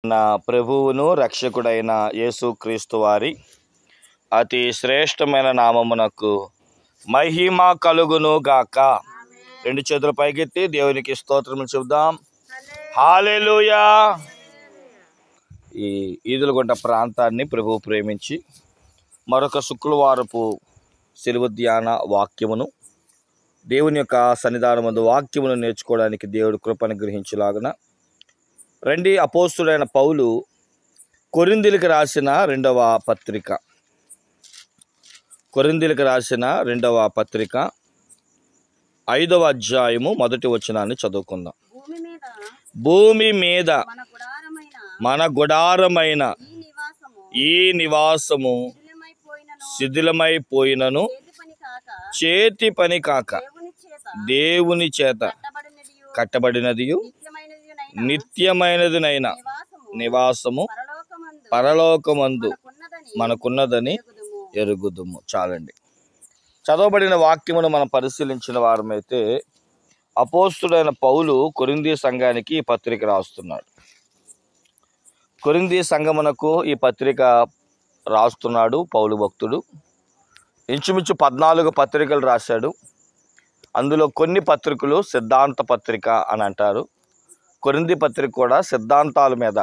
నా ప్రభువును రక్షకుడైన యేసుక్రీస్తు వారి అతి శ్రేష్టమైన నామమునకు మహిమ కలుగును గాక. రెండు చేతుల పైకెత్తి దేవునికి స్తోత్రములు చెబుదాం. హల్లెలూయా. ఈ ఈదులగుంట ప్రాంతాన్ని ప్రభువు ప్రేమించి మరొక శుక్రవారపు సెలవు ధ్యాన వాక్యమును, దేవుని యొక్క సన్నిధానమందు వాక్యమును నేర్చుకోవడానికి దేవుడు కృపను గ్రహించులాగున రండి. అపోస్తుడైన పౌలు కొరింథీయులకు రాసిన రెండవ పత్రిక 5వ అధ్యాయము 1వ వచనాన్ని చదువుకుందాం. భూమి మీద మన గుడారమైన ఈ నివాసము శిథిలమైపోయినను చేతి పని కాక దేవుని చేత కట్టబడినదియు నిత్యమైనదినైన నివాసము పరలోకమందు మనకున్నదని ఎరుగుదుము. చాలండి. చదవబడిన వాక్యమును మనం పరిశీలించిన వారమైతే అపోస్తుడైన పౌలు కొరింథీ సంఘానికి ఈ పత్రిక రాస్తున్నాడు. కొరింథీ సంఘమునకు ఈ పత్రిక రాస్తున్నాడు పౌలు భక్తుడు. ఇంచుమించు 14 పత్రికలు రాశాడు. అందులో కొన్ని పత్రికలు సిద్ధాంత పత్రిక అని అంటారు. కొరింథీ పత్రిక కూడా సిద్ధాంతాల మీద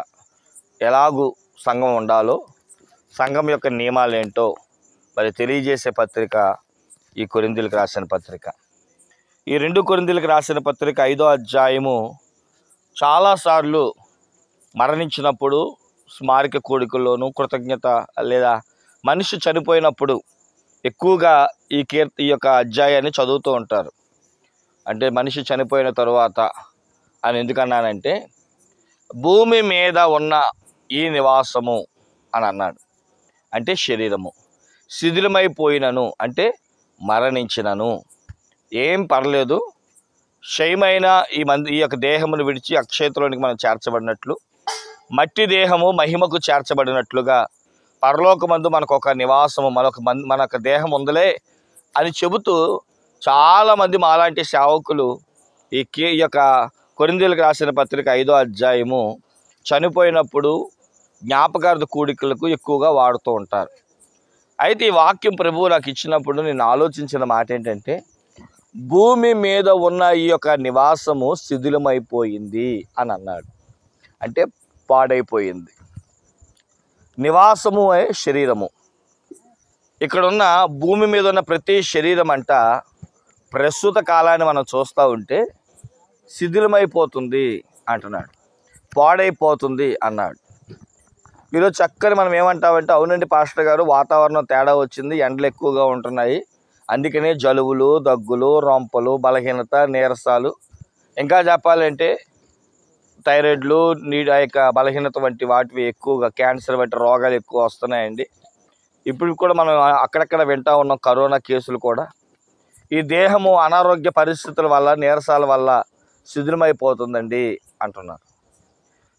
ఎలాగూ సంఘం ఉండాలో, సంఘం యొక్క నియమాలు ఏంటో మరి తెలియజేసే పత్రిక ఈ కొరింథీయులకు రాసిన పత్రిక. ఈ 2 కొరింథీయులకు రాసిన పత్రిక 5వ అధ్యాయము చాలాసార్లు మరణించినప్పుడు స్మారక కూడికల్లోనూ కృతజ్ఞత లేదా మనిషి చనిపోయినప్పుడు ఎక్కువగా ఈ యొక్క అధ్యాయాన్ని చదువుతూ ఉంటారు. అంటే మనిషి చనిపోయిన తరువాత అని ఎందుకన్నానంటే భూమి మీద ఉన్న ఈ నివాసము అని అన్నాడు. అంటే శరీరము శిథిలమైపోయినను అంటే మరణించినను ఏం పర్లేదు, క్షయమైన ఈ యొక్క దేహమును విడిచి అక్షయతలోనికి మనం చేర్చబడినట్లు, మట్టి దేహము మహిమకు చేర్చబడినట్లుగా పరలోకమందు మనకు ఒక నివాసము మనొక దేహం ఉందలే అని చెబుతూ చాలామంది మాలాంటి సేవకులు ఈ యొక్క కొరింథీయులకు రాసిన పత్రిక 5వ అధ్యాయము చనిపోయినప్పుడు జ్ఞాపకార్థ కూడికలకు ఎక్కువగా వాడుతూ ఉంటారు. అయితే ఈ వాక్యం ప్రభువు నాకు ఇచ్చినప్పుడు నేను ఆలోచించిన మాట ఏంటంటే, భూమి మీద ఉన్న ఈ యొక్క నివాసము శిథిలమైపోయింది అని అన్నాడు. అంటే పాడైపోయింది. నివాసము శరీరము. ఇక్కడున్న భూమి మీద ఉన్న ప్రతి శరీరం అంట ప్రస్తుత కాలాన్ని మనం చూస్తూ ఉంటే శిథిలమైపోతుంది అంటున్నాడు, పాడైపోతుంది అన్నాడు. ఈరోజు చక్కని మనం ఏమంటామంటే, అవునండి పాస్టర్ గారు, వాతావరణం తేడా వచ్చింది, ఎండలు ఎక్కువగా ఉంటున్నాయి, అందుకనే జలుబులు, దగ్గులు, రొంపలు, బలహీనత, నీరసాలు, ఇంకా చెప్పాలంటే థైరాయిడ్లు, ఆ యొక్క బలహీనత వంటి వాటివి ఎక్కువగా, క్యాన్సర్ వంటి రోగాలు ఎక్కువ వస్తున్నాయండి. ఇప్పుడు కూడా మనం అక్కడక్కడ వింటూ ఉన్నాం కరోనా కేసులు కూడా. ఈ దేహము అనారోగ్య పరిస్థితుల వల్ల, నీరసాల వల్ల శిథిలమైపోతుందండి అంటున్నారు.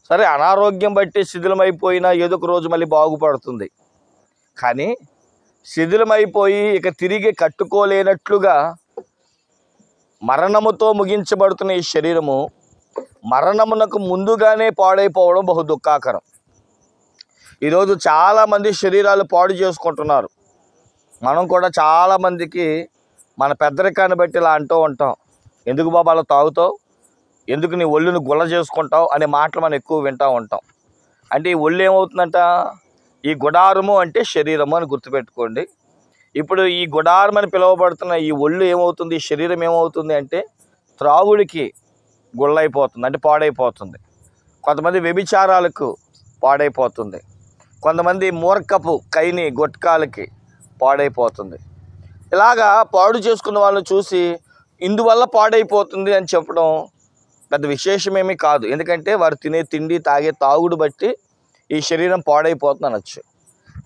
సరే, అనారోగ్యం బట్టి శిథిలమైపోయినా ఏదో ఒక రోజు మళ్ళీ బాగుపడుతుంది. కానీ శిథిలమైపోయి ఇక తిరిగి కట్టుకోలేనట్లుగా మరణముతో ముగించబడుతున్న ఈ శరీరము మరణమునకు ముందుగానే పాడైపోవడం బహు దుఃఖాకరం. ఈరోజు చాలామంది శరీరాలు పాడు చేసుకుంటున్నారు. మనం కూడా చాలామందికి మన పెద్దరికాన్ని బట్టి ఇలా అంటూ ఉంటాం, ఎందుకు బాబా అలా తాగుతావు, ఎందుకు నీ ఒళ్ళును గుల్ల చేసుకుంటావు అనే మాటలు మనం ఎక్కువ వింటూ ఉంటాం. అంటే ఈ ఒళ్ళు ఏమవుతుందంట, ఈ గుడారము అంటే శరీరము అని గుర్తుపెట్టుకోండి. ఇప్పుడు ఈ గుడారం అని పిలువబడుతున్న ఈ ఒళ్ళు ఏమవుతుంది, ఈ శరీరం ఏమవుతుంది అంటే త్రాగుడికి గుళ్ళైపోతుంది, అంటే పాడైపోతుంది. కొంతమంది వ్యభిచారాలకు పాడైపోతుంది. కొంతమంది మూర్ఖపు కైని గొట్కాలకి పాడైపోతుంది. ఇలాగా పాడు చేసుకున్న వాళ్ళని చూసి ఇందువల్ల పాడైపోతుంది అని చెప్పడం పెద్ద విశేషమేమీ కాదు. ఎందుకంటే వారు తినే తిండి, తాగే తాగుడు బట్టి ఈ శరీరం పాడైపోతుంది అనొచ్చు.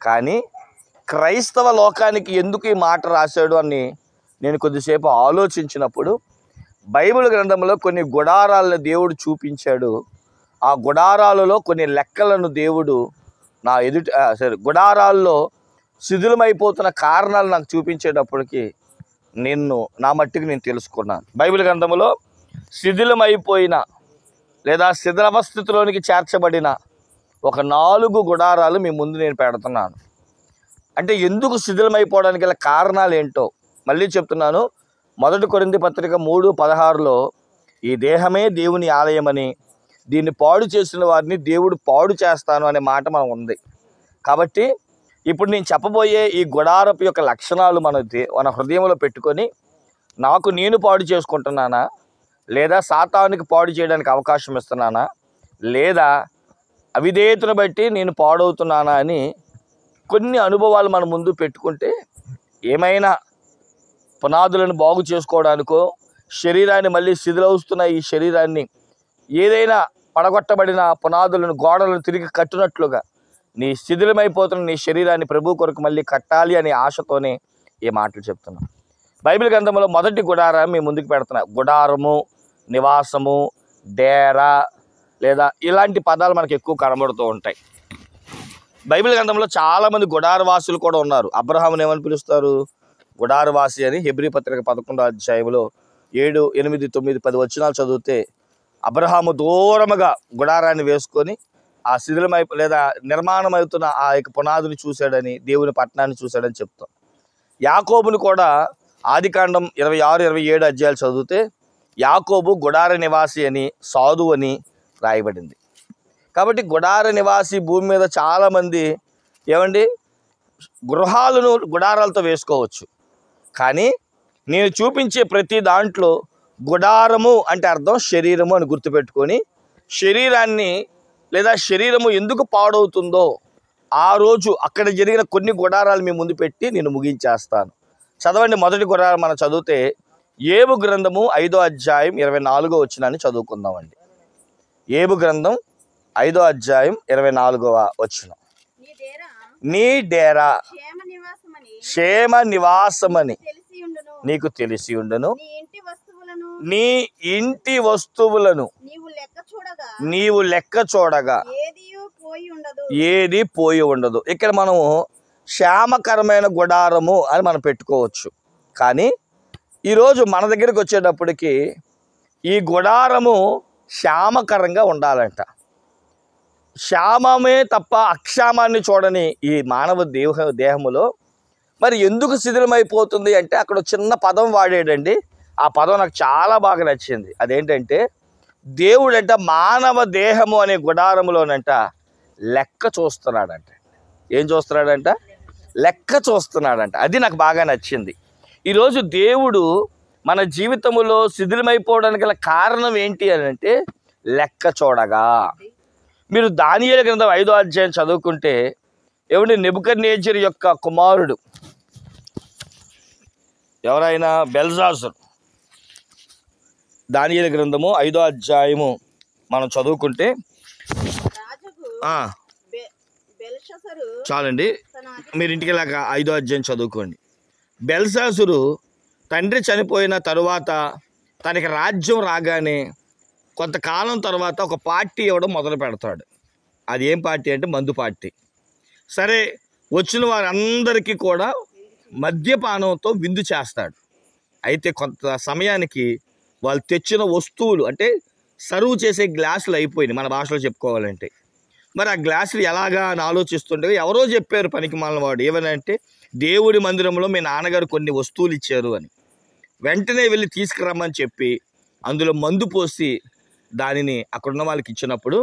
కానీ క్రైస్తవ లోకానికి ఎందుకు ఈ మాట రాశాడు అని నేను కొద్దిసేపు ఆలోచించినప్పుడు బైబిల్ గ్రంథంలో కొన్ని గుడారాలను దేవుడు చూపించాడు. ఆ గుడారాలలో కొన్ని లెక్కలను దేవుడు గుడారాల్లో శిథిలమైపోతున్న కారణాలు నాకు చూపించేటప్పటికి నా మట్టికి నేను తెలుసుకున్నాను. బైబిల్ గ్రంథంలో శిథిలమైపోయిన లేదా శిథిలవస్థితిలోనికి చేర్చబడిన ఒక 4 గుడారాలు మీ ముందు నేను పెడుతున్నాను. అంటే ఎందుకు శిథిలమైపోవడానికి గల కారణాలు ఏంటో మళ్ళీ చెప్తున్నాను. 1 కొరింథీ పత్రిక 3:16లో ఈ దేహమే దేవుని ఆలయమని, దీన్ని పాడు చేసిన వారిని దేవుడు పాడు చేస్తాను అనే మాట మనం ఉంది. కాబట్టి ఇప్పుడు నేను చెప్పబోయే ఈ గుడారపు యొక్క లక్షణాలు మన హృదయంలో పెట్టుకొని, నాకు నేను పాడు చేసుకుంటున్నానా, లేదా సాతానునికి పాడు చేయడానికి అవకాశం ఇస్తున్నానా, లేదా అవిధేయతను బట్టి నేను పాడవుతున్నానా అని కొన్ని అనుభవాలు మన ముందు పెట్టుకుంటే ఏమైనా పునాదులను బాగు చేసుకోవడానికో, శరీరాన్ని మళ్ళీ శిథిలవుస్తున్న ఈ శరీరాన్ని ఏదైనా పడగొట్టబడిన పునాదులను, గోడలను తిరిగి కట్టినట్లుగా నీ శిథిలమైపోతున్న నీ శరీరాన్ని ప్రభు కొరకు మళ్ళీ కట్టాలి అనే ఆశతోనే ఈ మాటలు చెప్తున్నాను. బైబిల్ గ్రంథంలో మొదటి గుడారం మీ ముందుకు పెడుతున్నా. గుడారము, నివాసము, డేరా లేదా ఇలాంటి పదాలు మనకు ఎక్కువ కనబడుతూ ఉంటాయి. బైబిల్ గ్రంథంలో చాలామంది గుడారవాసులు కూడా ఉన్నారు. అబ్రహాముని ఏమని పిలుస్తారు? గుడారవాసి అని. హెబ్రీ పత్రిక 11వ అధ్యాయంలో 7, 8, 9, 10 వచనాలు చదివితే అబ్రహాము దూరముగా గుడారాన్ని వేసుకొని ఆ లేదా నిర్మాణం అవుతున్న ఆ యొక్క పునాదిని చూశాడని, దేవుని పట్టణాన్ని చూశాడని చెప్తాం. యాకోబుని కూడా ఆదికాండం 26, 27 అధ్యాయాలు చదివితే యాకోబు గుడార నివాసి అని, సాధు అని రాయబడింది. కాబట్టి గుడార నివాసి భూమి మీద చాలామంది గృహాలను గుడారాలతో వేసుకోవచ్చు. కానీ నేను చూపించే ప్రతి దాంట్లో గుడారము అంటే అర్థం శరీరము అని గుర్తుపెట్టుకొని, శరీరాన్ని లేదా శరీరము ఎందుకు పాడవుతుందో ఆ రోజు అక్కడ జరిగిన కొన్ని గుడారాలు మీ ముందు పెట్టి నేను ముగించేస్తాను. చదవండి. మొదటి గుడారం మనం చదివితే ఏబు గ్రంథము 5వ అధ్యాయం 24వ వచనాన్ని చదువుకుందామండి. ఏబు గ్రంథం 5వ అధ్యాయం 24వ వచనం. నీ డేరా క్షేమ నివాసమని నీకు తెలిసి ఉండును, నీ ఇంటి వస్తువులను నీవు లెక్క చూడగా ఏది పోయి ఉండదు. ఇక్కడ మనము క్షేమకరమైన గుడారము అని మనం పెట్టుకోవచ్చు. కానీ ఈరోజు మన దగ్గరికి వచ్చేటప్పటికి ఈ గుడారము క్షేమకరంగా ఉండాలంట. క్షేమమే తప్ప అక్షేమాన్ని చూడని ఈ మానవ దేహములో మరి ఎందుకు శిథిలమైపోతుంది అంటే అక్కడ చిన్న పదం వాడాడండి. ఆ పదం నాకు చాలా బాగా నచ్చింది. అదేంటంటే దేవుడంట మానవ దేహము అనే గుడారములోనంట లెక్క చూస్తున్నాడంట. ఏం చూస్తున్నాడంట? లెక్క చూస్తున్నాడంట. అది నాకు బాగా నచ్చింది. ఈరోజు దేవుడు మన జీవితంలో శిథిలమైపోవడానికి గల కారణం ఏంటి అని అంటే లెక్క చూడగా. మీరు దానియేలు గ్రంథం 5వ అధ్యాయం చదువుకుంటే నెబుకద్నెజరు యొక్క కుమారుడు ఎవరైనా బెల్షాజరు. దానియేలు గ్రంథము 5వ అధ్యాయము మనం చదువుకుంటే చాలండి, మీరు ఇంటికి వెళ్ళాక 5వ అధ్యాయం చదువుకోండి. బెల్షాజరు తండ్రి చనిపోయిన తరువాత తనకి రాజ్యం రాగానే కొంతకాలం తర్వాత ఒక పార్టీ ఇవ్వడం మొదలు పెడతాడు. అది ఏం పార్టీ అంటే మందు పార్టీ. సరే, వచ్చిన వారందరికీ కూడా మద్యపానంతో విందు చేస్తాడు. అయితే కొంత సమయానికి వాళ్ళు తెచ్చిన వస్తువులు అంటే సర్వ్ చేసే గ్లాసులు అయిపోయినాయి, మన భాషలో చెప్పుకోవాలంటే. మరి ఆ గ్లాసులు ఎలాగా అని ఆలోచిస్తుండగా ఎవరో చెప్పారు పనికి మాలిన వాడు, ఏమనంటే దేవుడి మందిరంలో మీ నాన్నగారు కొన్ని వస్తువులు ఇచ్చారు అని. వెంటనే వెళ్ళి తీసుకురమ్మని చెప్పి అందులో మందు పోసి దానిని అక్కడున్న వాళ్ళకి ఇచ్చినప్పుడు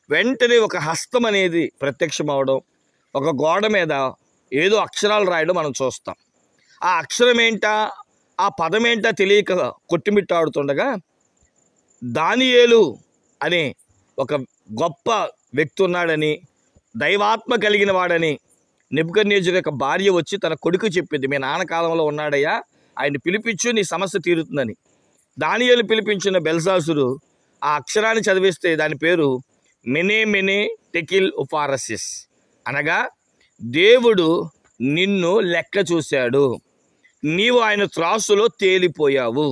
వెంటనే ఒక హస్తం అనేది ప్రత్యక్షం అవడం, ఒక గోడ మీద ఏదో అక్షరాలు రాయడం మనం చూస్తాం. ఆ అక్షరం ఏంటా, ఆ పదం ఏంటా తెలియక కొట్టిమిట్టాడుతుండగా దానియేలు అనే ఒక గొప్ప వ్యక్తి ఉన్నాడని, దైవాత్మ కలిగిన వాడని నెబుకద్నెజరు యొక్క భార్య వచ్చి తన కొడుకు చెప్పింది, మీ నాన్న కాలంలో ఉన్నాడయ్యా, ఆయన పిలిపించు, నీ సమస్య తీరుతుందని. దానియేలు పిలిపించిన బెల్షాజరు ఆ అక్షరాన్ని చదివిస్తే దాని పేరు మెనే మెనే టెకిల్ ఉపారసిస్, అనగా దేవుడు నిన్ను లెక్క చూశాడు, నీవు ఆయన త్రాసులో తేలిపోయావు,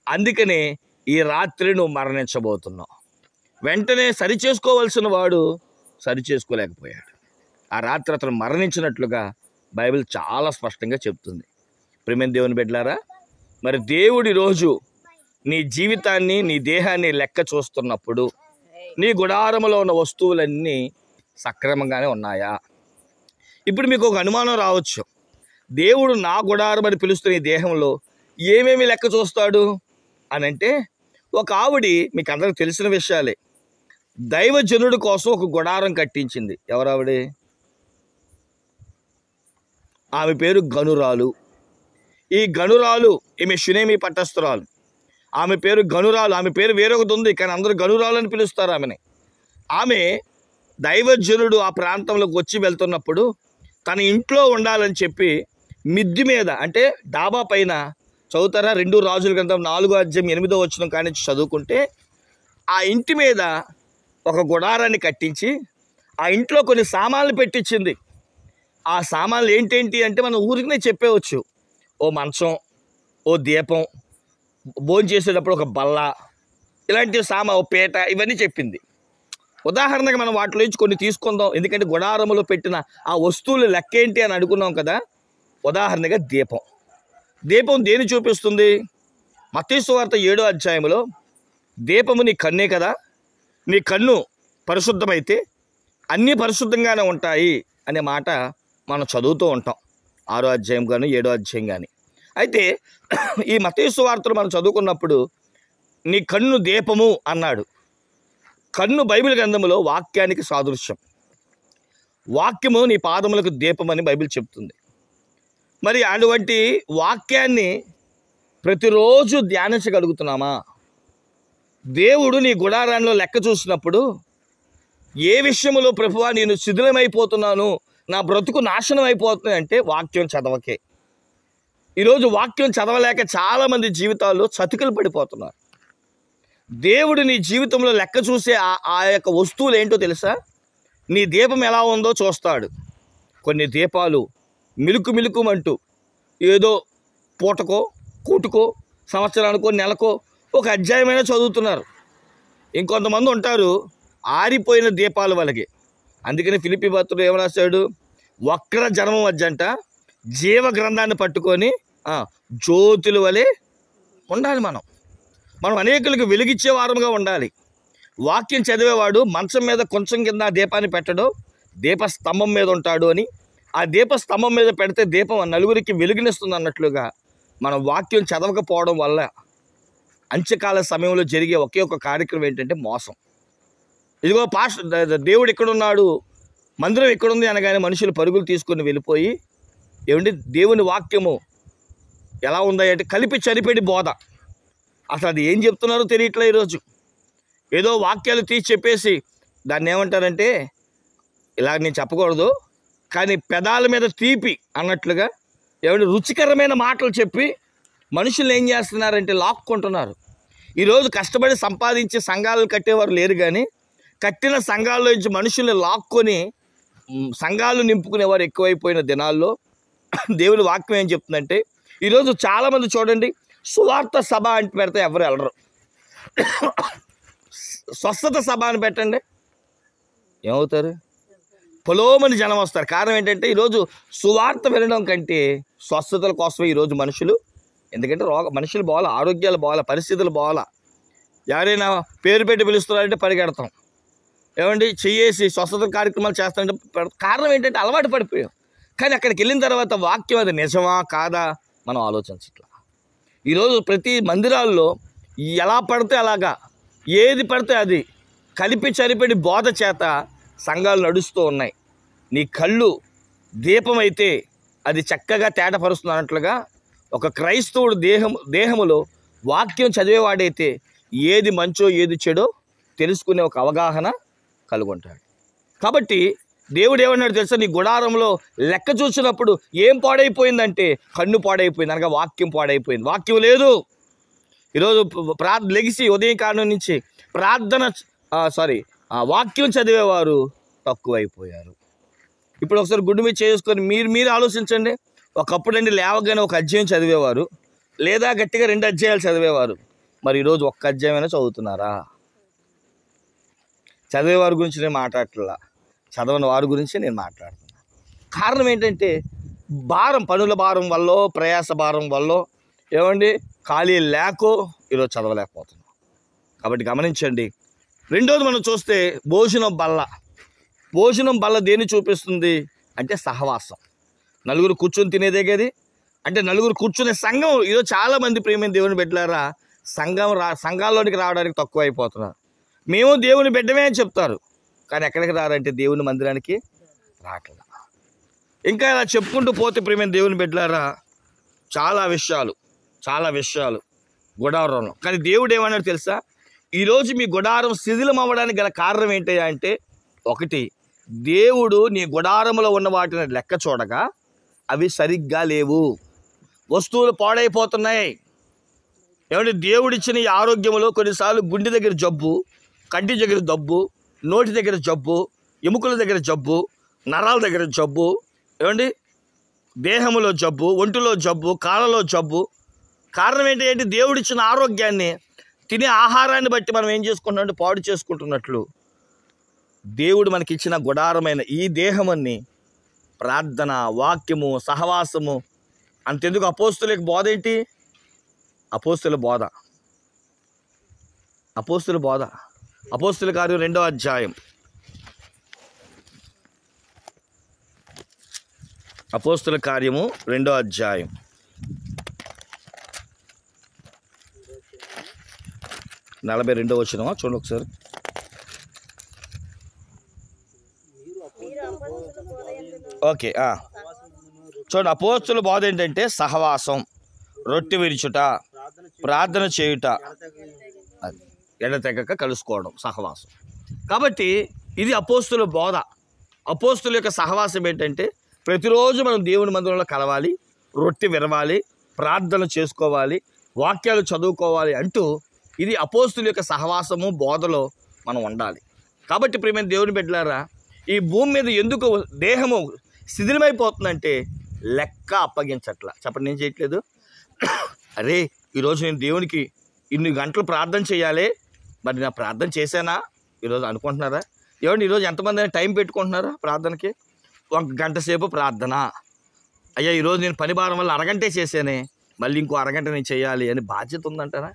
అందుకనే ఈ రాత్రి నువ్వు మరణించబోతున్నావు. వెంటనే సరిచేసుకోవలసిన వాడు సరిచేసుకోలేకపోయాడు. ఆ రాత్రి అతను మరణించినట్లుగా బైబిల్ చాలా స్పష్టంగా చెప్తుంది. ప్రియమైన దేవుని బిడ్డలారా, మరి దేవుడి రోజు నీ జీవితాన్ని, నీ దేహాన్ని లెక్క చూస్తున్నప్పుడు నీ గుడారములో ఉన్న వస్తువులన్నీ సక్రమంగానే ఉన్నాయా? ఇప్పుడు మీకు ఒక అనుమానం రావచ్చు, దేవుడు నా గుడారం అని పిలుస్తున్న ఈ దేహంలో ఏమేమి లెక్క చూస్తాడు అని అంటే, ఒక ఆవిడ మీకు అందరికి తెలిసిన విషయాలే, దైవజనుడి కోసం ఒక గుడారం కట్టించింది. ఎవరావిడ? ఆమె పేరు గనురాలు. ఈ గనురాలు ఈమె షునేమి పట్టస్తురాలు. ఆమె పేరు గనురాలు. ఆమె పేరు వేరొకటి ఉంది, కానీ అందరూ గనురాలు అని పిలుస్తారు ఆమెని. ఆమె దైవజనుడు ఆ ప్రాంతంలోకి వచ్చి వెళ్తున్నప్పుడు తన ఇంట్లో ఉండాలని చెప్పి మిద్ది మీద, అంటే డాబా పైన, చదువుతారా 2 రాజుల గ్రంథం 4వ అధ్యాయం 8వ వచనం కానీ చదువుకుంటే, ఆ ఇంటి మీద ఒక గుడారాన్ని కట్టించి ఆ ఇంట్లో కొన్ని సామాన్లు పెట్టించింది. ఆ సామాన్లు ఏంటేంటి అంటే మనం ఊరికనే చెప్పేవచ్చు. ఓ మంచం, ఓ దీపం, భోజనం చేసేటప్పుడు ఒక బల్ల, ఇలాంటి ఓ పీట, ఇవన్నీ చెప్పింది. ఉదాహరణగా మనం వాటిలో నుంచి కొన్ని తీసుకుందాం, ఎందుకంటే గుడారములో పెట్టిన ఆ వస్తువులు లెక్క ఏంటి అని అనుకున్నాం కదా. ఉదాహరణగా దీపం. దీపం దేని చూపిస్తుంది? మత్తయి సువార్త 7వ అధ్యాయంలో దీపము నీ కన్నే కదా, నీ కన్ను పరిశుద్ధమైతే అన్నీ పరిశుద్ధంగానే ఉంటాయి అనే మాట మనం చదువుతూ ఉంటాం, 6వ అధ్యాయం కానీ 7వ అధ్యాయం కానీ. అయితే ఈ మత్తయి సువార్తలు మనం చదువుకున్నప్పుడు నీ కన్ను దీపము అన్నాడు. కన్ను బైబిల్ గ్రంథంలో వాక్యానికి సాదృశ్యం. వాక్యము నీ పాదములకు దీపమని బైబిల్ చెప్తుంది. మరి అటువంటి వాక్యాన్ని ప్రతిరోజు ధ్యానించగలుగుతున్నామా? దేవుడు నీ గుడారాల్లో లెక్క చూసినప్పుడు ఏ విషయంలో ప్రభువా నేను శిథిలమైపోతున్నాను, నా బ్రతుకు నాశనం అయిపోతుంది అంటే వాక్యం చదవకే. ఈరోజు వాక్యం చదవలేక చాలామంది జీవితాల్లో చతికిలు పడిపోతున్నారు. దేవుడు నీ జీవితంలో లెక్క చూసే ఆ యొక్క వస్తువులు ఏంటో తెలుసా? నీ దీపం ఎలా ఉందో చూస్తాడు. కొన్ని దీపాలు మిలుకు మిలుకుమంటూ ఏదో పూటకో కూటుకో సంవత్సరానికో నెలకో ఒక అధ్యాయమైనా చదువుతున్నారు. ఇంకొంతమంది ఉంటారు ఆరిపోయిన దీపాల వలకి. అందుకని ఫిలిప్పీ పత్రుడు ఏం రాశాడు? వక్ర జన్మం వద్దంట జీవ గ్రంథాన్ని పట్టుకొని జ్యోతుల వలె ఉండాలి. మనం అనేకులకు వెలిగిచ్చే వారముగా ఉండాలి. వాక్యం చదివేవాడు మంచం మీద కొంచెం కింద దీపాన్ని పెట్టడు, దీపస్తంభం మీద ఉంటాడు అని. ఆ దీపస్తంభం మీద పెడితే దీపం నలుగురికి వెలుగునిస్తుంది అన్నట్లుగా మనం వాక్యం చదవకపోవడం వల్ల అంత్యకాల సమయంలో జరిగే ఒకే ఒక కార్యక్రమం ఏంటంటే మోసం. ఇదిగో దేవుడు ఎక్కడున్నాడు, మందిరం ఎక్కడుంది అనగానే మనుషులు పరుగులు తీసుకొని వెళ్ళిపోయి, ఏమండి దేవుని వాక్యము ఎలా ఉందా అంటే కలిపి చనిపెడి బోధ. అసలు అది ఏం చెప్తున్నారో తెలియట్లే. ఈరోజు ఏదో వాక్యాలు తీసి చెప్పేసి దాన్ని ఏమంటారంటే, ఇలా నేను చెప్పకూడదు కానీ పెదాల మీద తీపి అన్నట్లుగా ఏమంటే రుచికరమైన మాటలు చెప్పి మనుషులు ఏం చేస్తున్నారంటే లాక్కుంటున్నారు. ఈరోజు కష్టపడి సంపాదించి సంఘాలను కట్టేవారు లేరు, కానీ కట్టిన సంఘాల్లో నుంచి మనుషుల్ని లాక్కొని సంఘాలు నింపుకునేవారు ఎక్కువైపోయిన దినాల్లో దేవుని వాక్యం ఏం చెప్తుందంటే, ఈరోజు చాలామంది చూడండి సువార్త సభ అంటే పెడితే ఎవరు వెళ్ళరు. స్వస్థత సభ అని పెట్టండి, ఏమవుతారు? పొలోమని జనం వస్తారు. కారణం ఏంటంటే ఈరోజు సువార్త వినడం కంటే స్వస్థతల కోసమే ఈరోజు మనుషులు, ఎందుకంటే మనుషులు బాగాల, ఆరోగ్యాలు బాగాల, పరిస్థితులు బాగాల. ఎవరైనా పేరు పెట్టి పిలుస్తున్నారంటే పరిగెడతాం, ఏమండి చెయ్యేసి స్వస్థత కార్యక్రమాలు చేస్తారంటే. కారణం ఏంటంటే అలవాటు పడిపోయాం. కానీ అక్కడికి వెళ్ళిన తర్వాత వాక్యం అది నిజమా కాదా మనం ఆలోచించట్లా. ఈరోజు ప్రతి మందిరాల్లో ఎలా పడితే అలాగా, ఏది పడితే అది కలిపి చనిపెడి బోధ చేత సంఘాలు నడుస్తూ ఉన్నాయి. నీ కళ్ళు దీపమైతే అది చక్కగా తేటపరుస్తుంది అన్నట్లుగా ఒక క్రైస్తవుడు దేహములో వాక్యం చదివేవాడైతే ఏది మంచో ఏది చెడో తెలుసుకునే ఒక అవగాహన కలుగుంటాడు. కాబట్టి దేవుడు ఏమన్నాడు తెలుసా? నీ గుడారంలో లెక్క చూసినప్పుడు ఏం పాడైపోయిందంటే కన్ను పాడైపోయింది, అనగా వాక్యం పాడైపోయింది. వాక్యం లేదు. ఈరోజు లెగిసి ఉదయం కాలం నుంచి వాక్యం చదివేవారు తక్కువైపోయారు. ఇప్పుడు ఒకసారి గుండు మీద చేసుకొని మీరు ఆలోచించండి. ఒకప్పుడండి లేవగానే ఒక అధ్యాయం చదివేవారు, లేదా గట్టిగా 2 అధ్యాయాలు చదివేవారు. మరి ఈరోజు ఒక్క అధ్యాయమైనా చదువుతున్నారా? చదివేవారి గురించి నేను మాట్లాడట్లా, చదవని వారి గురించి నేను మాట్లాడుతున్నాను. కారణం ఏంటంటే పనుల భారం వల్ల, ప్రయాస భారం వల్ల, ఏమండి ఖాళీ లేకో ఈరోజు చదవలేకపోతున్నాం. కాబట్టి గమనించండి. రెండోది మనం చూస్తే భోజనం బల్ల. భోజనం బల్ల దేన్ని చూపిస్తుంది అంటే సహవాసం. నలుగురు కూర్చొని తినేదే గది అంటే నలుగురు కూర్చునే సంఘం. ఈరోజు చాలామంది ప్రియమైన దేవుని బిడ్డలారా సంఘాల్లోనికి రావడానికి తక్కువ అయిపోతున్నారు. మేము దేవుని బిడ్డమే అని చెప్తారు, కానీ ఎక్కడికి రారంటే దేవుని మందిరానికి రావట్లేదు. ఇంకా ఇలా చెప్పుకుంటూ పోతే ప్రియమైన దేవుని బిడ్డలారా చాలా విషయాలు గుడారంలో. కానీ దేవుడు ఏమన్నాడు తెలుసా? ఈరోజు మీ గుడారం శిథిలం అవ్వడానికి గల కారణం ఏంటి అంటే, ఒకటి, దేవుడు నీ గుడారంలో ఉన్న వాటిని లెక్క చూడగా అవి సరిగ్గా లేవు, వస్తువులు పాడైపోతున్నాయి. ఏమంటే దేవుడిచ్చిన ఈ ఆరోగ్యంలో కొన్నిసార్లు గుండె దగ్గర జబ్బు, కంటి దగ్గర జబ్బు, నోటి దగ్గర జబ్బు, ఎముకల దగ్గర జబ్బు, నరాల దగ్గర జబ్బు, ఏమండి దేహంలో జబ్బు, ఒంటిలో జబ్బు, కాళ్ళలో జబ్బు. కారణం ఏంటి? దేవుడిచ్చిన ఆరోగ్యాన్ని తినే ఆహారాన్ని బట్టి మనం ఏం చేసుకుంటున్నాం? పాడు చేసుకుంటున్నట్లు దేవుడు మనకిచ్చిన గుడారమైన ఈ దేహమని ప్రార్థన, వాక్యము, సహవాసము. అంతెందుకు అపోస్తులకు బోధ ఏంటి? అపోస్తుల బోధ అపోస్తుల కార్యం 2వ అధ్యాయం. అపోస్తుల కార్యము 2వ అధ్యాయం 42వ వచనం చూడండి ఒకసారి. ఓకే, చూడండి. అపోస్తుల బోధ ఏంటంటే సహవాసం, రొట్టె విరుచుట, ప్రార్థన చేయుట, ఎడతెగక కలుసుకోవడం, సహవాసం. కాబట్టి ఇది అపోస్తుల బోధ. అపోస్తుల యొక్క సహవాసం ఏంటంటే ప్రతిరోజు మనం దేవుని మందిరంలో కలవాలి, రొట్టె విరవాలి, ప్రార్థన చేసుకోవాలి, వాక్యాలు చదువుకోవాలి అంటూ ఇది అపోస్తుల యొక్క సహవాసము, బోధలో మనం ఉండాలి. కాబట్టి ప్రియమైన దేవుని బిడ్డలారా, ఈ భూమి మీద ఎందుకు దేహము శిథిలమైపోతుందంటే లెక్క అప్పగించట్లా. చెప్పండి, నేను చేయట్లేదు. అరే ఈరోజు నేను దేవునికి ఇన్ని గంటలు ప్రార్థన చేయాలి, మరి నా ప్రార్థన చేశానా ఈరోజు అనుకుంటున్నారా? ఏమండి ఈరోజు ఎంతమంది అయినా టైం పెట్టుకుంటున్నారా ప్రార్థనకి? 1 గంట సేపు ప్రార్థన. అయ్యా ఈరోజు నేను పని భారం వల్ల అరగంటే చేశానే, మళ్ళీ ఇంకో అరగంట నేను చేయాలి అని బాధ్యత ఉందంటారా?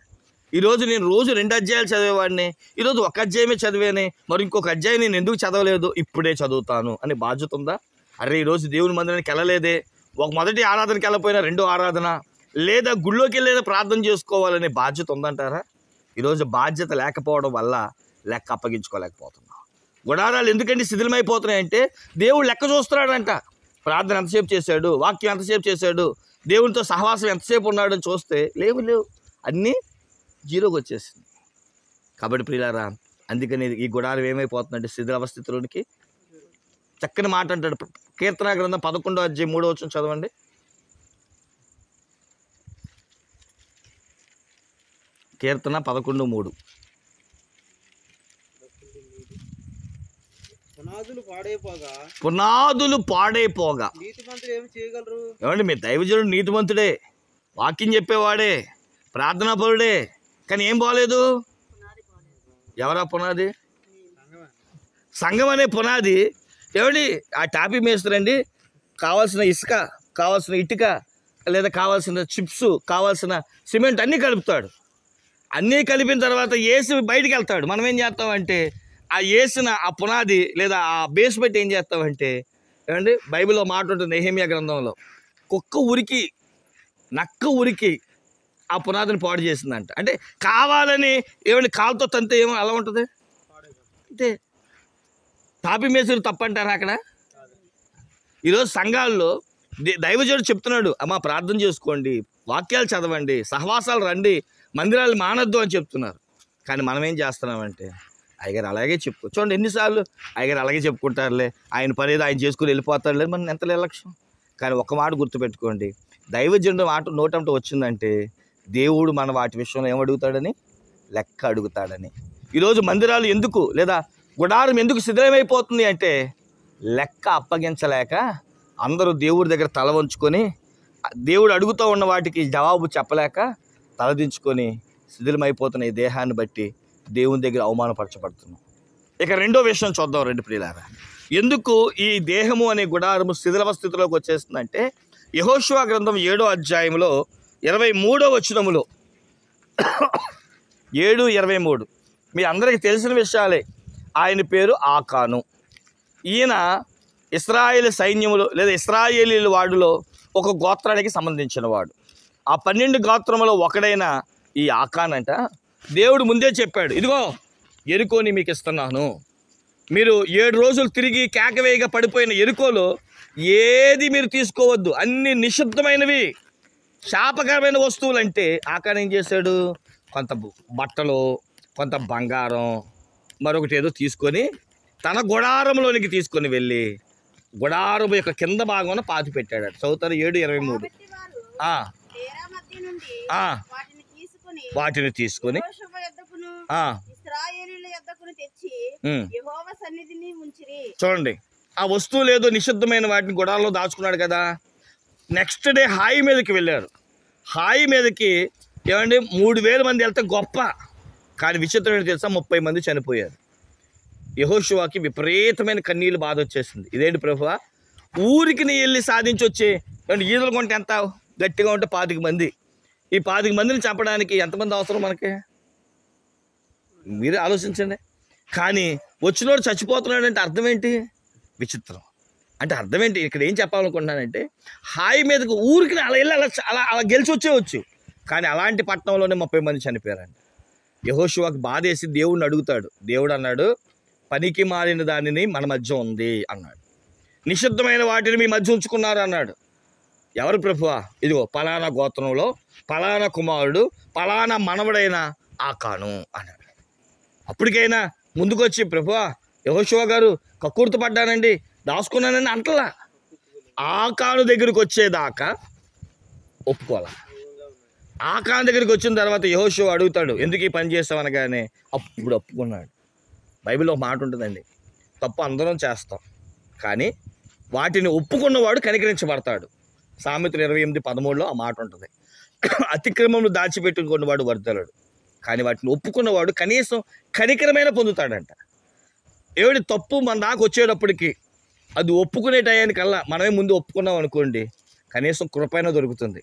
ఈరోజు నేను రోజు 2 అధ్యాయాలు చదివేవాడిని, ఈరోజు 1 అధ్యాయమే చదివానే, మరి ఇంకొక అధ్యాయం నేను ఎందుకు చదవలేదు, ఇప్పుడే చదువుతాను అని బాధ్యత ఉందా? అరే ఈరోజు దేవుని మందిరానికి వెళ్ళలేదే, మొదటి ఆరాధనకి వెళ్ళకపోయినా 2వ ఆరాధన, లేదా గుళ్ళోకి వెళ్ళేదా ప్రార్థన చేసుకోవాలనే బాధ్యత ఉందంటారా? ఈరోజు బాధ్యత లేకపోవడం వల్ల లెక్క అప్పగించుకోలేకపోతున్నాం. గుడారాలు ఎందుకంటే శిథిలమైపోతున్నాయంటే దేవుడు లెక్క చూస్తున్నాడంట. ప్రార్థన ఎంతసేపు చేశాడు, వాక్యం ఎంతసేపు చేశాడు, దేవునితో సహవాసం ఎంతసేపు ఉన్నాడని చూస్తే లేవు, అన్నీ జీరోకి వచ్చేసింది. కాబట్టి ప్రియులారా, అందుకని ఈ గుడారం ఏమైపోతుందంటే శిథిలావస్థితిలోనికి. చక్కని మాట అంటాడు కీర్తన గ్రంథం 11వ అధ్యాయం 3వ వచనం చదవండి. కీర్తన 11:3. పునాదులు పాడైపోగా ఏమండి, మీ దైవజనుడు నీతిమంతుడే, వాక్యం చెప్పేవాడే, ప్రార్థనాపరుడే, కానీ ఏం బాగలేదు. ఎవరా పునాది? సంఘం అనే పునాది. ఏమండి ఆ టాపీ మేస్తారండి, కావాల్సిన ఇసుక, కావాల్సిన ఇటుక, లేదా కావాల్సిన చిప్స్, కావాల్సిన సిమెంట్ అన్నీ కలుపుతాడు. అన్నీ కలిపిన తర్వాత వేసి బయటికి వెళ్తాడు. మనం ఏం చేస్తామంటే ఆ వేసిన ఆ పునాది లేదా ఆ బేస్ పెట్టి ఏం చేస్తామంటే, ఏమండి బైబిల్లో మాట ఉంటుంది నెహెమ్యా గ్రంథంలో, నక్క ఉరికి ఆ పునాదిని పాడు చేసిందంట. అంటే కావాలని ఏమండి కాలుతో తంతే ఏమో అలా ఉంటుంది అంటే తాపి మేసులు తప్పంటారా అక్కడ? ఈరోజు సంఘాల్లో దైవజనుడు చెప్తున్నాడు, అమ్మా ప్రార్థన చేసుకోండి, వాక్యాలు చదవండి, సహవాసాలు రండి, మందిరాలు మానొద్దు అని చెప్తున్నారు. కానీ మనం ఏం చేస్తున్నామంటే అయ్యగారు అలాగే చెప్పుకో. చూడండి ఎన్నిసార్లు అయ్యగారు అలాగే చెప్పుకుంటారులే, ఆయన పని ఏదో ఆయన చేసుకుని వెళ్ళిపోతారులే, మనం ఎంత నిర్లక్ష్యం. కానీ ఒక్క మాట గుర్తుపెట్టుకోండి, దైవజనుడు మాట నోటంట వచ్చిందంటే దేవుడు మన వాటి విషయంలో ఏమడుగుతాడని? లెక్క అడుగుతాడని. ఈరోజు మందిరాలు ఎందుకు లేదా గుడారం ఎందుకు శిథిలమైపోతుంది అంటే లెక్క అప్పగించలేక అందరూ దేవుడి దగ్గర తల వంచుకొని దేవుడు అడుగుతూ ఉన్న వాటికి జవాబు చెప్పలేక తలదించుకొని శిథిలమైపోతున్న ఈ దేహాన్ని బట్టి దేవుని దగ్గర అవమానపరచబడుతున్నాం. ఇక 2వ విషయం చూద్దాం రెండు ప్రియులారా. ఎందుకు ఈ దేహము అనే గుడారము శిథిలవ స్థితిలోకి వచ్చేస్తుందంటే యెహోషువ గ్రంథం 7వ అధ్యాయంలో 23వ వచనములో 7:23 మీ అందరికీ తెలిసిన విషయాలే. ఆయన పేరు ఆకాను. ఈయన ఇశ్రాయేలు సైన్యములో లేదా ఇశ్రాయేలీల వాడిలో ఒక గోత్రానికి సంబంధించిన వాడు. ఆ 12 గోత్రములో ఒకడైన ఈ ఆకాన్ అంట దేవుడు ముందే చెప్పాడు, ఇదిగో యెరికోని మీకు ఇస్తున్నాను, మీరు 7 రోజులు తిరిగి కేకవేయగా పడిపోయిన యెరికోలో ఏది మీరు తీసుకోవద్దు, అన్ని నిషిద్ధమైనవి, శాపకరమైన వస్తువులు. అంటే ఆకాన్ ఏం చేశాడు, కొంత బట్టలు, కొంత బంగారం, మరొకటి ఏదో తీసుకొని తన గుడారంలోనికి తీసుకొని వెళ్ళి గుడారం యొక్క కింద భాగంలో పాతి పెట్టాడు. చదువుతారు 7:23. వాటిని తీసుకొని చూడండి, ఆ వస్తువులు ఏదో నిషిద్ధమైన వాటిని గుడారంలో దాచుకున్నాడు కదా. నెక్స్ట్ డే హాయి మీదకి వెళ్ళారు. హాయి మీదకి ఏమండి 3000 మంది వెళ్తే గొప్ప, కానీ విచిత్రమైన తెలుసా, 30 మంది చనిపోయారు. యెహోషువకి విపరీతమైన కన్నీళ్ళు బాధ వచ్చేసింది. ఇదేంటి ప్రభువా, ఊరికి నీ వెళ్ళి సాధించి వచ్చి ఈదులు కొంటే ఎంత గట్టిగా ఉంటే 25 మంది, ఈ 25 మందిని చంపడానికి ఎంతమంది అవసరం మనకి, మీరే ఆలోచించండి. కానీ వచ్చినోడు చచ్చిపోతున్నాడు అంటే అర్థం ఏంటి, విచిత్రం. అంటే అర్థం ఏంటి, ఇక్కడ ఏం చెప్పాలనుకుంటున్నానంటే హాయి మీదకు ఊరికి అలా వెళ్ళి అలా గెలిచి వచ్చేవచ్చు, కానీ అలాంటి పట్టణంలోనే 30 మంది చనిపోయారండి. యెహోషువకు బాధేసి దేవుడిని అడుగుతాడు. దేవుడు అన్నాడు, పనికి మాలిన దానిని మన మధ్య ఉంది అన్నాడు, నిషిద్ధమైన వాటిని మీ మధ్య ఉంచుకున్నారు అన్నాడు. ఎవరు ప్రభువా, ఇదిగో పలానా గోత్రంలో పలానా కుమారుడు పలానా మనవడైన ఆకాను అన్నాడు. అప్పటికైనా ముందుకొచ్చి ప్రభువా యెహోషువ గారు కక్కుర్తి పడ్డానండి, దాచుకున్నానని అంటలా. ఆకాను దగ్గరికి వచ్చేదాకా ఒప్పుకోవాలా. ఆకాను దగ్గరికి వచ్చిన తర్వాత యెహోషువ అడుగుతాడు, ఎందుకు ఈ పని చేస్తావు అనగానే అప్పుడు ఒప్పుకున్నాడు. బైబిల్లో ఒక మాట ఉంటుందండి, తప్పు అందరం చేస్తాం, కానీ వాటిని ఒప్పుకున్నవాడు కనికరించబడతాడు. సామెతలు 28:13లో ఆ మాట ఉంటుంది. అతిక్రమమును దాచిపెట్టుకున్నవాడు వర్ధలడు, కానీ వాటిని ఒప్పుకున్నవాడు కనీసం కనికరమైన పొందుతాడంట. ఏమిటి తప్పు మన దాకా వచ్చేటప్పటికి అది ఒప్పుకునే టయానికల్లా మనమే ముందు ఒప్పుకున్నాం అనుకోండి, కనీసం కృపైనా దొరుకుతుంది.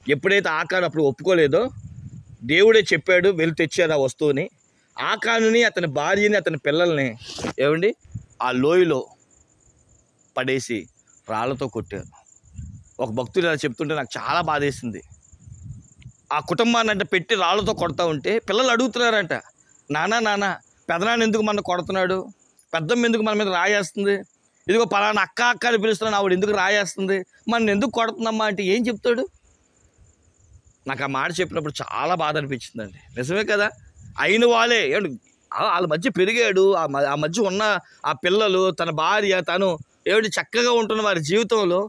ఎప్పుడైతే ఆకాను అప్పుడు ఒప్పుకోలేదో దేవుడే చెప్పాడు, వెళ్ళి తెచ్చారు ఆ వస్తువుని. ఆకానుని, అతని భార్యని, అతని పిల్లల్ని ఏమండి ఆ లోయలో పడేసి రాళ్లతో కొట్టారు. ఒక భక్తుడు ఇలా చెప్తుంటే నాకు చాలా బాధేసింది. ఆ కుటుంబాన్ని అంటే పెట్టి రాళ్లతో కొడతా ఉంటే పిల్లలు అడుగుతున్నారంట, నాన్న పెదనాన్న ఎందుకు మన కొడుతున్నాడు, పెద్దమ్మ ఎందుకు మన మీద రాయేస్తుంది, ఇదిగో పలానా అక్క అని పిలుస్తున్నాను ఆవిడ ఎందుకు రాయేస్తుంది, మన ఎందుకు కొడుతుందమ్మా అంటే ఏం చెప్తాడు. నాకు ఆ మాట చెప్పినప్పుడు చాలా బాధ అనిపించిందండి. నిజమే కదా, అయిన వాళ్ళే వాళ్ళ మధ్య పెరిగాడు, ఆ మధ్య ఉన్న ఆ పిల్లలు, తన భార్య, తను ఏమిటి చక్కగా ఉంటున్న వారి జీవితంలో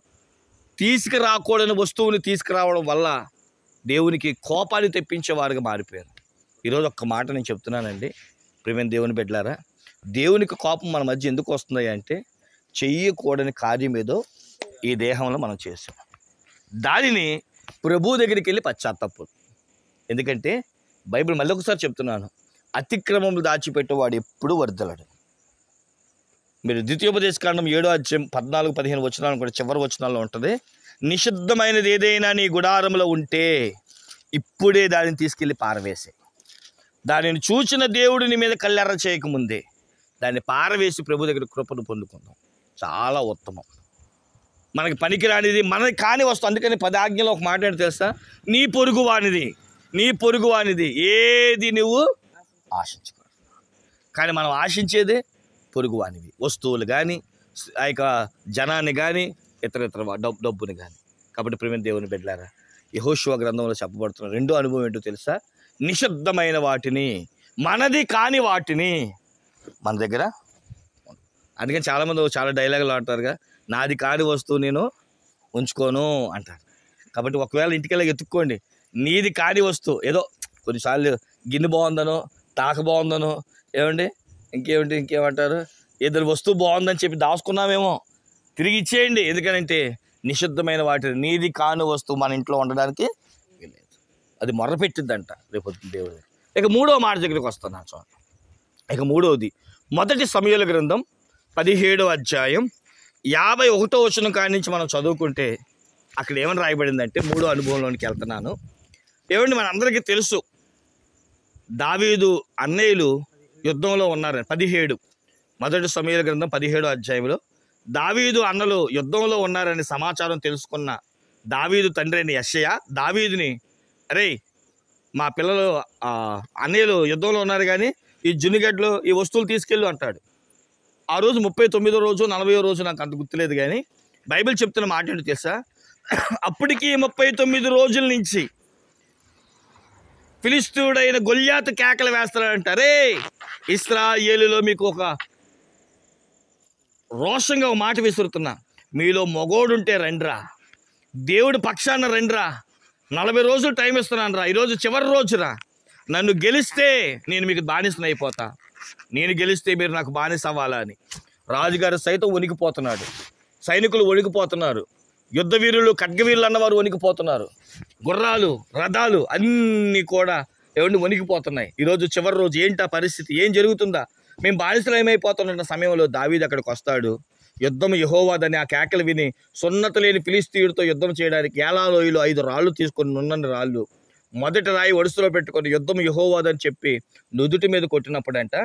తీసుకురాకూడని వస్తువుని తీసుకురావడం వల్ల దేవునికి కోపాన్ని తెప్పించేవారుగా మారిపోయారు. ఈరోజు ఒక్క మాట నేను చెప్తున్నానండి, ప్రియమైన దేవుని బిడ్డలారా, దేవునికి కోపం మన మధ్య ఎందుకు వస్తుంది అంటే చెయ్యకూడని కార్యం ఏదో ఈ దేహంలో మనం చేసాం, దానిని ప్రభు దగ్గరికి వెళ్ళి పశ్చాత్తాపం. ఎందుకంటే బైబిల్ మళ్ళీ ఒకసారి చెప్తున్నాను, అతిక్రమములు దాచిపెట్టేవాడు ఎప్పుడు వర్ధలడు. మీరు ద్వితీయోపదేశకాండం 7:14-15 వచనాలు కూడా చివరి వచనాల్లో ఉంటుంది, నిషిద్ధమైనది ఏదైనా నీ గుడారంలో ఉంటే ఇప్పుడే దానిని తీసుకెళ్ళి పారవేసే, దానిని చూచిన దేవుడు నీ మీద కళ్ళెర్ర చేయకముందే దాన్ని పారవేసి ప్రభు దగ్గర కృపను పొందుకుందాం. చాలా ఉత్తమం. మనకి పనికిరానిది మనకి కాని వస్తువు. అందుకని 10 ఆజ్ఞలో ఒక మాట ఏంటి తెలుసా, నీ పొరుగు వానిది ఏది నువ్వు ఆశించకూడదు. కానీ మనం ఆశించేదే పొరుగువానివి, వస్తువులు కానీ, ఆ యొక్క జనాన్ని కానీ, ఇతర డబ్బుని కానీ. కాబట్టి ప్రియమైన దేవుని బిడ్డలారా, యెహోషువ గ్రంథంలో చెప్పబడుతున్న రెండో అనుభవం ఏంటో తెలుసా, నిషిద్ధమైన వాటిని, మనది కాని వాటిని మన దగ్గర. అందుకని చాలామంది చాలా డైలాగులు ఆడతారుగా, నాది కాని వస్తువు నేను ఉంచుకోను అంటారు. కాబట్టి ఒకవేళ ఇంటికెళ్ళి ఎత్తుక్కోండి, నీది కాని వస్తువు ఏదో కొన్నిసార్లు గిన్నె బాగుందనో, తాక బాగుందనో, ఇంకేమంటారు, ఏదో వస్తువు బాగుందని చెప్పి దాచుకున్నామేమో, తిరిగి ఇచ్చేయండి. ఎందుకనంటే నిషిద్ధమైన వాటిని, నీది కాని వస్తువు మన ఇంట్లో ఉండడానికి లేదు, అది మొర్రపెట్టిద్దంట రేపు దేవుడు. ఇక 3వ మాట దగ్గరికి వస్తున్నాను చూడండి. ఇక 3వది 1 సమూయేలు గ్రంథం 17వ అధ్యాయం 51వ వచనం కాడి నుంచి మనం చదువుకుంటే అక్కడ ఏమని రాయబడిందంటే, 3వ అనుభవంలోనికి వెళ్తున్నాను. ఏమండి, మనందరికీ తెలుసు దావీదు అన్నయ్యలు యుద్ధంలో ఉన్నారు. 17 మొదటి సమూయేలు గ్రంథం 17వ అధ్యాయంలో దావీదు అన్నలు యుద్ధంలో ఉన్నారని సమాచారం తెలుసుకున్న దావీదు తండ్రి అయిన యెషయా దావీదుని, అరే మా పిల్లలు అన్నయ్యలు యుద్ధంలో ఉన్నారు కానీ ఈ జున్నిగడ్డలు ఈ వస్తువులు తీసుకెళ్ళు అంటాడు. ఆ రోజు 39వ రోజు 40వ రోజు నాకు అంత గుర్తులేదు కానీ బైబిల్ చెప్తున్న మాట ఏంటో తెలుసా, అప్పటికి 39 రోజుల నుంచి ఫిలిష్తీయుడైన గొల్యాతు కేకలు వేస్తాడంట, రే ఇశ్రాయేలులో మీకు ఒక రోషంగా ఒక మాట విసురుతున్నా, మీలో మగోడుంటే రండ్రా, దేవుడి పక్షాన రండ్రా, 40 రోజులు టైం ఇస్తున్నాను రా, ఈరోజు చివరి రోజురా, నన్ను గెలిస్తే నేను మీకు బానిసను అయిపోతా, నేను గెలిస్తే మీరు నాకు బానిస అవ్వాలా అని. రాజుగారు సైతం వణికిపోతున్నాడు, సైనికులు వణికిపోతున్నారు, యుద్ధ వీరులు ఖడ్గవీరులు అన్నవారు వణికిపోతున్నారు, గుర్రాలు రథాలు అన్నీ కూడా ఎవరిని వణికిపోతున్నాయి. ఈరోజు చివరి రోజు ఏంటి ఆ పరిస్థితి, ఏం జరుగుతుందా, మేము బానిసలు ఏమైపోతున్న సమయంలో దావీదు అక్కడికి వస్తాడు. యుద్ధం యెహోవాదని ఆ కేకలు విని సున్నత లేని ఫిలిష్తీయుడితో యుద్ధం చేయడానికి ఏలాలోయలో 5 రాళ్ళు తీసుకొని నున్నని రాళ్ళు మొదటి రాయి ఒడుసులో పెట్టుకొని యుద్ధం యెహోవాదని చెప్పి నుదుటి మీద కొట్టినప్పుడంట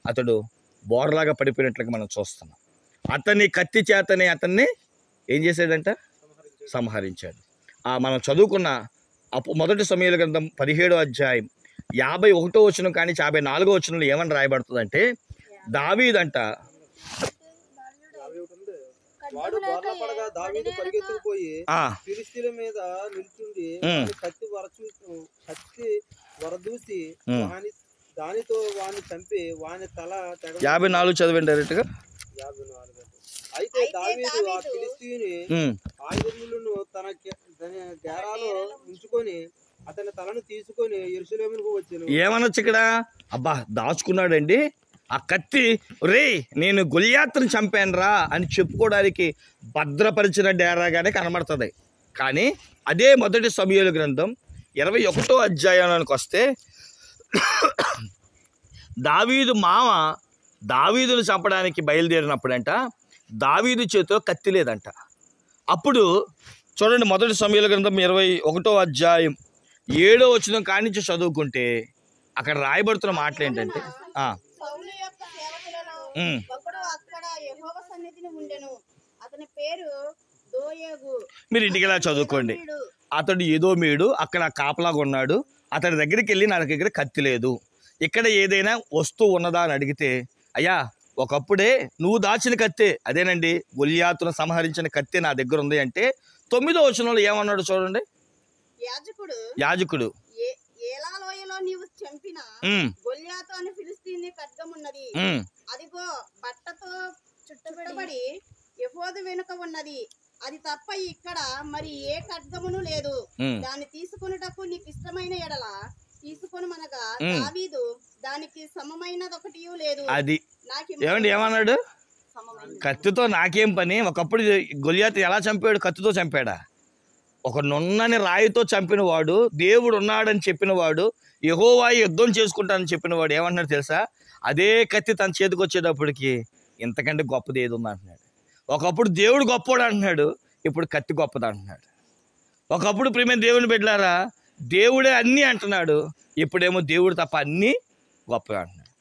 అతడు బోర్లాగా పడిపోయినట్లుగా మనం చూస్తున్నాం. అతన్ని కత్తి చేతనే అతన్ని ఏం చేశాడంట, సంహరించాడు. మనం చదువుకున్న మొదటి సమూయేలు గ్రంథం 17వ అధ్యాయం 51వ వచనం కానీ 54వ వచనంలో ఏమని రాయబడుతుందంటే, దావీదంట వాడు బోర్లపడగా దావీదు పరిగెత్తుకుపోయి ఫిలిష్తీయుల మీద నిల్చుండి కత్తి వరదూసి దానితో వాని చంపి వాని తల 54 చదవండి డైరెక్ట్ గా. 54. అయితే దావీదు ఆ ఫిలిష్తీయుని ఆయుధములను తన డేరాలో ఉంచుకొని అతని తలను తీసుకొని యెరూషలేముకు వచ్చాను. ఏమనొచ్చు ఇక్కడ, అబ్బా దాచుకున్నాడండి ఆ కత్తి, రే నేను గొల్యాతుని చంపాను రా అని చెప్పుకోవడానికి భద్రపరిచిన డేరాగానే కనబడుతుంది. కానీ అదే మొదటి సమూయేలు గ్రంథం 21వ అధ్యాయానికి వస్తే దావీదు మామ దావీదును చంపడానికి బయలుదేరినప్పుడంట దావీదు చేతిలో కత్తి లేదంట. అప్పుడు చూడండి, మొదటి సమూయేలు గ్రంథం 21వ అధ్యాయం 7వ వచనం కానించి చదువుకుంటే అక్కడ రాయబడుతున్న మాటలు ఏంటంటే, మీరు ఇంటికి ఎలా చదువుకోండి, అతడు ఎదోమీయుడు అక్కడ కాపలాగా ఉన్నాడు, అతడి దగ్గరికి వెళ్ళి నా దగ్గర కత్తి లేదు, ఇక్కడ ఏదైనా వస్తువు ఉన్నదా అని అడిగితే, అయ్యా ఒకప్పుడే నువ్వు దాచిన కత్తే అదేనండి, గొల్యాతును సంహరించిన కత్తి నా దగ్గర ఉంది అంటే 9వ వచనంలో ఏమన్నాడు చూడండి, యాజకుడు నీవు చంపిన గొల్యాతు అనే ఫిలిష్తీయుని ఖడ్గమున్నది, అదిగో బట్టతో చుట్టబడి ఎఫోదు వెనుక ఉన్నది, అది తప్ప ఇక్కడ మరి ఏ ఖడ్గమును లేదు, దాన్ని తీసుకొనుటకు నీకు ఇష్టమైన ఎడల తీసుకొని మనగా దావీదు దానికి సమమైనదొకటి లేదు. అది ఏమండి ఏమన్నాడు, కత్తితో నాకేం పని, ఒకప్పుడు గొల్యాతు ఎలా చంపాడు, కత్తితో చంపాడా, ఒక నున్నని రాయితో చంపిన వాడు, దేవుడు ఉన్నాడని చెప్పిన వాడు, యెహోవా యుద్ధం చేసుకుంటానని చెప్పిన వాడు ఏమంటున్నాడు తెలుసా, అదే కత్తి తన చేతికి వచ్చేటప్పటికి ఇంతకంటే గొప్పది ఏది ఉంది అంటున్నాడు. ఒకప్పుడు దేవుడు గొప్పవాడు అంటున్నాడు, ఇప్పుడు కత్తి గొప్పది అంటున్నాడు. ఒకప్పుడు ప్రియమైన దేవుని బిడ్డలారా దేవుడే అన్నీ అంటున్నాడు, ఇప్పుడేమో దేవుడు తప్ప అన్నీ గొప్పగా అంటున్నాడు.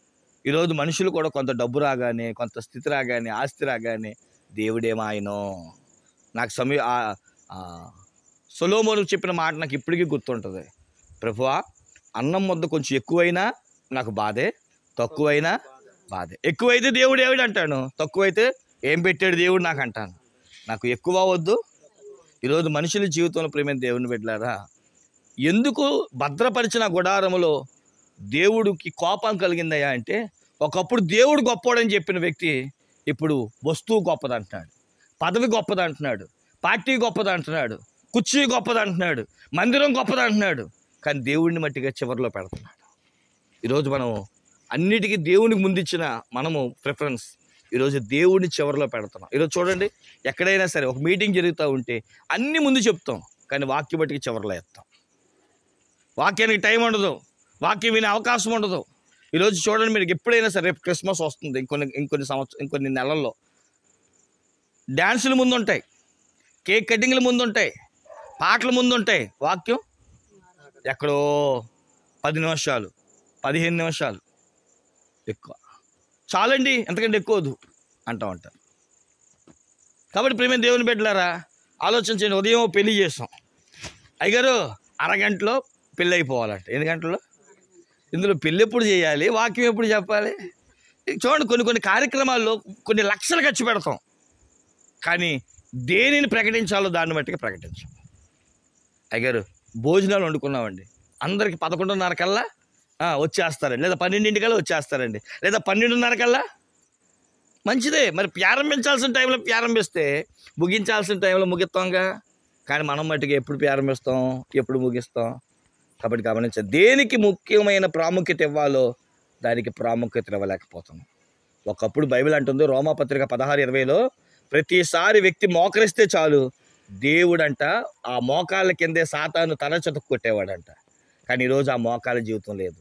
ఈరోజు మనుషులు కూడా కొంత డబ్బు రాగానే, కొంత స్థితి రాగానే, ఆస్తి రాగానే దేవుడేమో ఆయనో. నాకు సొలొమోను చెప్పిన మాట నాకు ఇప్పటికీ గుర్తుంటుంది, ప్రభువా అన్నం ముద్ద కొంచెం ఎక్కువైనా నాకు బాధే, తక్కువైనా బాధే. ఎక్కువైతే దేవుడు ఏమిటి అంటాను, తక్కువైతే ఏం పెట్టాడు దేవుడు నాకు అంటాను. నాకు ఎక్కువ వద్దు. ఈరోజు మనుషుల జీవితంలో ప్రేమ దేవుని బిడ్డలారా, ఎందుకు భద్రపరిచిన గుడారములో దేవుడికి కోపం కలిగిందయ్యా అంటే, ఒకప్పుడు దేవుడు గొప్పవాడని చెప్పిన వ్యక్తి ఇప్పుడు వస్తువు గొప్పదంటున్నాడు, పదవి గొప్పదంటున్నాడు, పార్టీ గొప్పదంటున్నాడు, కుర్చీ గొప్పదంటున్నాడు, మందిరం గొప్పదంటున్నాడు, కానీ దేవుడిని మట్టిగా చివరిలో పెడుతున్నాడు. ఈరోజు మనం అన్నిటికీ దేవునికి ముందిచ్చిన మనము ప్రిఫరెన్స్ ఈరోజు దేవుడిని చివరిలో పెడుతున్నాం. ఈరోజు చూడండి, ఎక్కడైనా సరే ఒక మీటింగ్ జరుగుతూ ఉంటే అన్నీ ముందు చెప్తాం, కానీ వాక్యం బట్టికి చివరిలో వేస్తాం. వాక్యానికి టైం ఉండదు, వాక్యం వినే అవకాశం ఉండదు. ఈరోజు చూడండి, మీరు ఎప్పుడైనా సరే రేపు క్రిస్మస్ వస్తుంది, ఇంకొన్ని నెలల్లో డ్యాన్సులు ముందు ఉంటాయి, కేక్ కటింగ్లు ముందు ఉంటాయి, పాటలు ముందు ఉంటాయి. వాక్యం ఎక్కడో 10 నిమిషాలు 15 నిమిషాలు ఎక్కువ చాలండి ఎంతకంటే ఎక్కువ వద్దు అంటూ ఉంటారు. కాబట్టి ప్రేమ దేవుని బిడ్డలారా ఆలోచించండి. ఉదయం పెళ్లి చేస్తాం, అయ్యగారు అరగంటలో పెళ్ళి అయిపోవాలంట. ఎన్ని గంటల్లో? ఇందులో పెళ్ళి ఎప్పుడు చేయాలి, వాక్యం ఎప్పుడు చెప్పాలి? చూడండి, కొన్ని కార్యక్రమాల్లో కొన్ని లక్షలు ఖర్చు పెడతాం, కానీ దేనిని ప్రకటించాలో దాన్ని బట్టిగా ప్రకటించాం. అయ్యగారు భోజనాలు వండుకున్నామండి, అందరికి 11:30 కల్లా వచ్చేస్తారండి, లేదా 12 కల్లా వచ్చేస్తారండి, లేదా 12:30 కల్లా. మంచిదే, మరి ప్రారంభించాల్సిన టైంలో ప్రారంభిస్తే ముగించాల్సిన టైంలో ముగిస్తాంగా. కానీ మనం మట్టుకు ఎప్పుడు ప్రారంభిస్తాం, ఎప్పుడు ముగిస్తాం? కాబట్టి గమనించాలి, దేనికి ముఖ్యమైన ప్రాముఖ్యత ఇవ్వాలో దానికి ప్రాముఖ్యత ఇవ్వలేకపోతున్నాం. ఒకప్పుడు బైబిల్ అంటుంది, రోమాపత్రిక 16:20లో, ప్రతిసారి వ్యక్తి మోకరిస్తే చాలు దేవుడంట ఆ మోకాళ్ళ కిందే సాతాను తల చతుకు కొట్టేవాడంట. కానీ ఈరోజు ఆ మోకాళ్ళ జీవితం లేదు,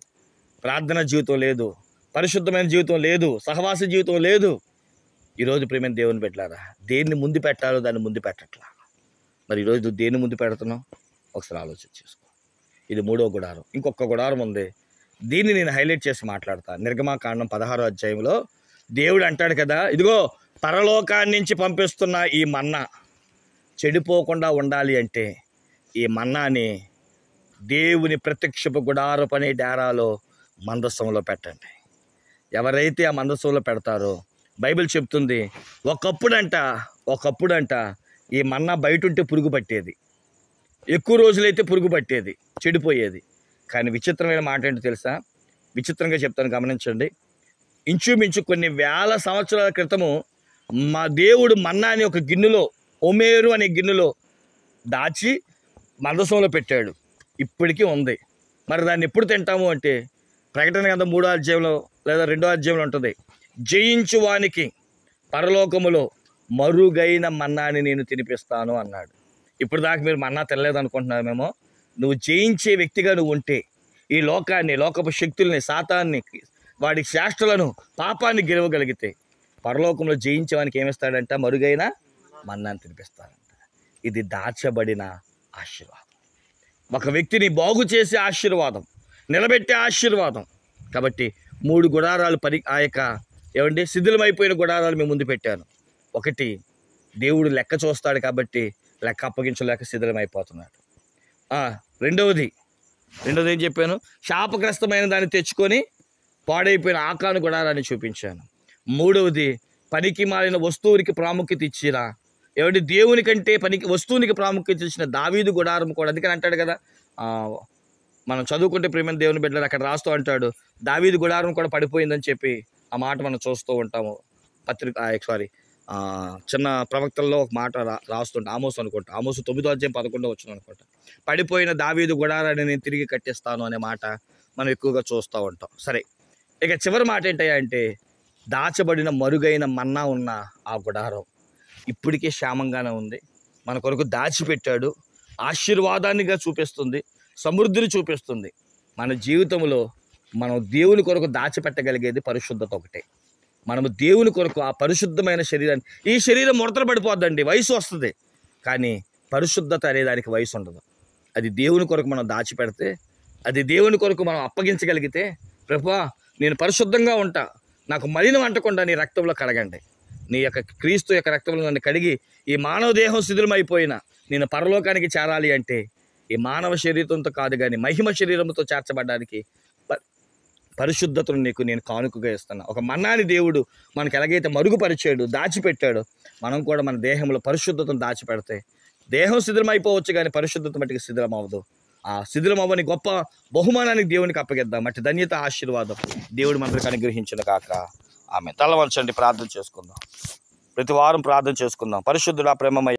ప్రార్థన జీవితం లేదు, పరిశుద్ధమైన జీవితం లేదు, సహవాస జీవితం లేదు. ఈరోజు ప్రేమైన దేవుని బిడ్డలారా, దేన్ని ముందు పెట్టాలో దాన్ని ముందు పెట్టట్లా. మరి ఈరోజు దేన్ని ముందు పెడుతున్నాం ఒకసారి ఆలోచన చేసుకో. ఇది 3వ గుడారం. ఇంకొక గుడారం ఉంది, దీన్ని నేను హైలైట్ చేసి మాట్లాడతాను. నిర్గమాకాండం 16వ అధ్యాయంలో దేవుడు అంటాడు కదా, ఇదిగో పరలోకాన్ని నుంచి పంపిస్తున్న ఈ మన్నా చెడిపోకుండా ఉండాలి అంటే ఈ మన్నాని దేవుని ప్రత్యక్షపు గుడారపు అనే డేరాలో మందసంలో పెట్టండి. ఎవరైతే ఆ మందసంలో పెడతారో బైబిల్ చెప్తుంది, ఒకప్పుడంట ఈ మన్నా బయట ఉంటే పురుగు పట్టేది, ఎక్కువ రోజులైతే పురుగు పట్టేది, చెడిపోయేది. కానీ విచిత్రమైన మాట ఏంటో తెలుసా? విచిత్రంగా చెప్తాను, గమనించండి. ఇంచుమించు కొన్ని వేల సంవత్సరాల క్రితము మా దేవుడు మన్నాని ఒక గిన్నెలో, ఒమేరు అనే గిన్నెలో దాచి మందసంలో పెట్టాడు. ఇప్పటికీ ఉంది. మరి దాన్ని ఎప్పుడు తింటాము అంటే ప్రకటన గ్రంథం 3వ అధ్యాయంలో లేదా 2వ అధ్యాయంలో ఉంటుంది, జయించు వానికి పరలోకములో మరుగైన మన్నాని నేను తినిపిస్తాను అన్నాడు. ఇప్పుడు దాకా మీరు మన్నా తినలేదు అనుకుంటున్నామేమో. నువ్వు జయించే వ్యక్తిగా నువ్వు ఉంటే ఈ లోకాన్ని, లోకపు శక్తుల్ని, సాతాన్ని, వాడి శాస్త్రాలను, పాపాన్ని గెలవగలిగితే పరలోకంలో జయించేవానికి ఏమిస్తాడంట? మరుగైన మన్నాన్ని తినిపిస్తాడంట. ఇది దాచబడిన ఆశీర్వాదం, ఒక వ్యక్తిని బాగు చేసే ఆశీర్వాదం, నిలబెట్టే ఆశీర్వాదం. కాబట్టి 3 గుడారాలు ఏమండి శిథిలమైపోయిన గుడారాలు మేము ముందు పెట్టాను. ఒకటి, దేవుడు లెక్క చూస్తాడు కాబట్టి లెక్క అప్పగించలేక శిథిలమైపోతున్నాడు. రెండవది ఏం చెప్పాను? శాపగ్రస్తమైన దాన్ని తెచ్చుకొని పాడైపోయిన ఆకాను గుడారాన్ని చూపించాను. మూడవది, పనికి మాలిన వస్తువునికి ప్రాముఖ్యత ఇచ్చిరా, ఏమంటే దేవుని కంటే వస్తువునికి ప్రాముఖ్యత ఇచ్చిన దావీదు గుడారం కూడా. అందుకని అంటాడు కదా, మనం చదువుకుంటే ప్రేమ దేవుని బిడ్డలు అక్కడ రాస్తూ అంటాడు, దావీదు గుడారం కూడా పడిపోయిందని చెప్పి ఆ మాట మనం చూస్తూ ఉంటాము. చిన్న ప్రవక్తల్లో ఒక మాట రాస్తుంటా, ఆమోసు అనుకుంటా, ఆమోసు 9వ అధ్యాయం 11వ వచనం అనుకుంటా, పడిపోయిన దావీదు గుడారాన్ని నేను తిరిగి కట్టిస్తాను అనే మాట మనం ఎక్కువగా చూస్తూ ఉంటాం. సరే, ఇక చివరి మాట ఏంటయ్యా అంటే, దాచబడిన మరుగైన మన్నా ఉన్న ఆ గుడారం ఇప్పటికే క్షేమంగానే ఉంది, మన కొరకు దాచిపెట్టాడు, ఆశీర్వాదాన్నిగా చూపిస్తుంది, సమృద్ధిని చూపిస్తుంది. మన జీవితంలో మనం దేవుని కొరకు దాచిపెట్టగలిగేది పరిశుద్ధత ఒకటే. మనము దేవుని కొరకు ఆ పరిశుద్ధమైన శరీరాన్ని, ఈ శరీరం ముడతలు పడిపోద్దండి, వయసు వస్తుంది, కానీ పరిశుద్ధత అనే దానికి వయసు ఉండదు. అది దేవుని కొరకు మనం దాచిపెడితే, అది దేవుని కొరకు మనం అప్పగించగలిగితే, ప్రభువా నేను పరిశుద్ధంగా ఉంటా, నాకు మలినం అంటకుండా నీ రక్తంలో కడగండి, నీ యొక్క క్రీస్తు యొక్క రక్తంలో నన్ను కడిగి ఈ మానవ దేహం శిథిలమైపోయినా నేను పరలోకానికి చేరాలి అంటే ఈ మానవ శరీరంతో కాదు కానీ మహిమ శరీరంతో చేర్చబడడానికి పరిశుద్ధతను నీకు నేను కానుకగా ఇస్తున్నా. ఒక మన్నాని దేవుడు మనకు ఎలాగైతే మరుగుపరిచాడు, దాచిపెట్టాడు, మనం కూడా మన దేహంలో పరిశుద్ధతను దాచిపెడితే దేహం శిథిలమైపోవచ్చు కానీ పరిశుద్ధత మట్టికి శిథిలం అవ్వదు. ఆ శిథిలం అవ్వని గొప్ప బహుమానానికి దేవునికి అప్పగిద్దాం. అట్టి ధన్యత, ఆశీర్వాదం దేవుడు మనకు అనుగ్రహించిన కాక. ఆమె తల వంచండి, ప్రార్థన చేసుకుందాం. ప్రతి వారం ప్రార్థన చేసుకుందాం. పరిశుద్ధుడా, ప్రేమమయ